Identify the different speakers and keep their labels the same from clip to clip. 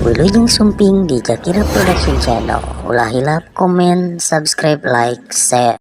Speaker 1: Wilujeng Sumping di Jakira Production Channel. Ulah hilap, komen, subscribe, like, share.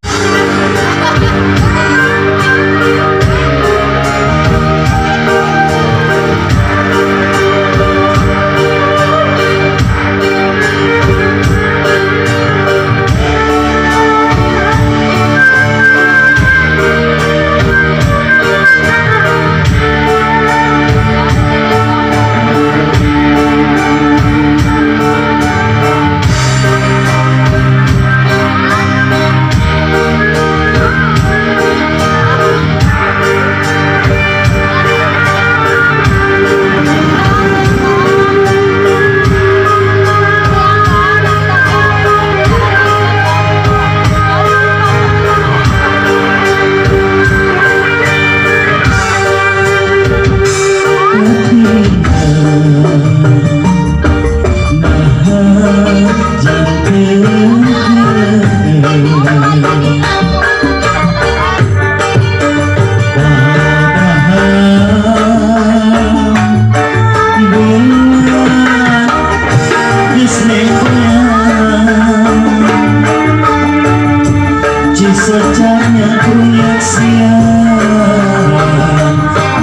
Speaker 2: Sejanya punya siang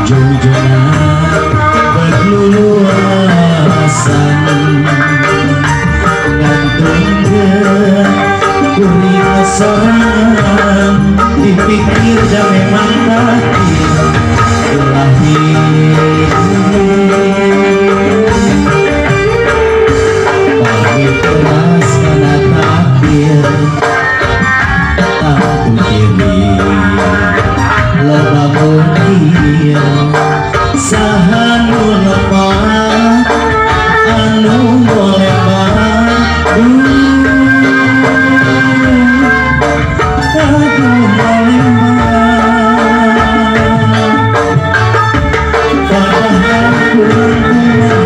Speaker 2: jujurnya berluluasan gantung ke kuning sorangan dipikir dan memang takdir lahir pahit keras karena takdir loba mulia sahanu lemah anu molemah anu molemah padahal kurang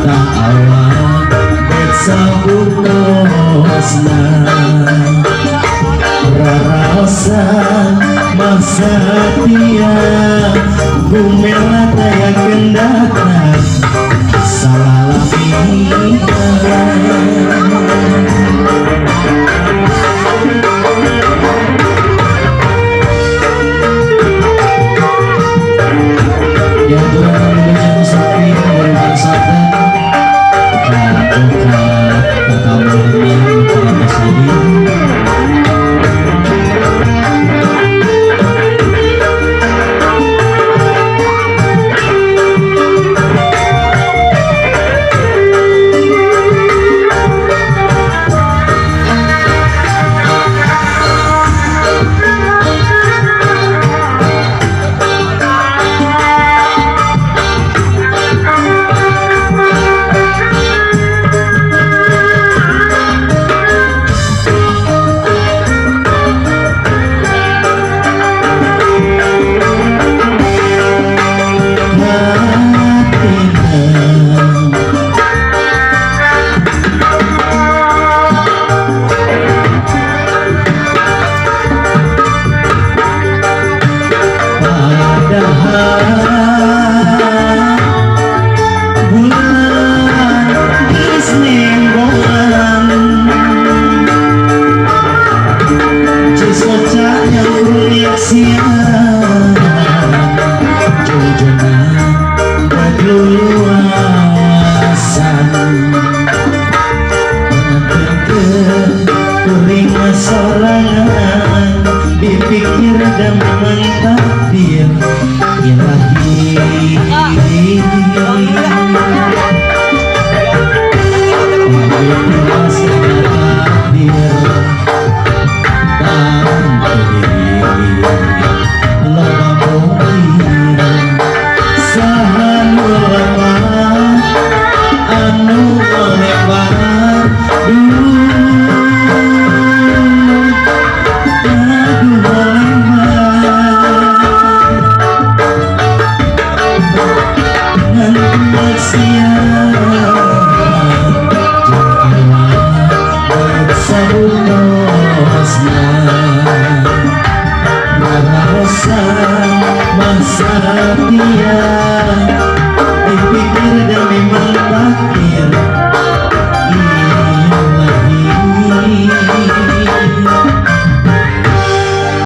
Speaker 2: tak awak bersambut tosna rarasan masa dia bumela daya kendatan salah yang Tuhan Wilujeng Sumping memberikan sabda dan buka kekamulannya para muslimin. Sorangan dipikir dan memang takdir ilahi masa dia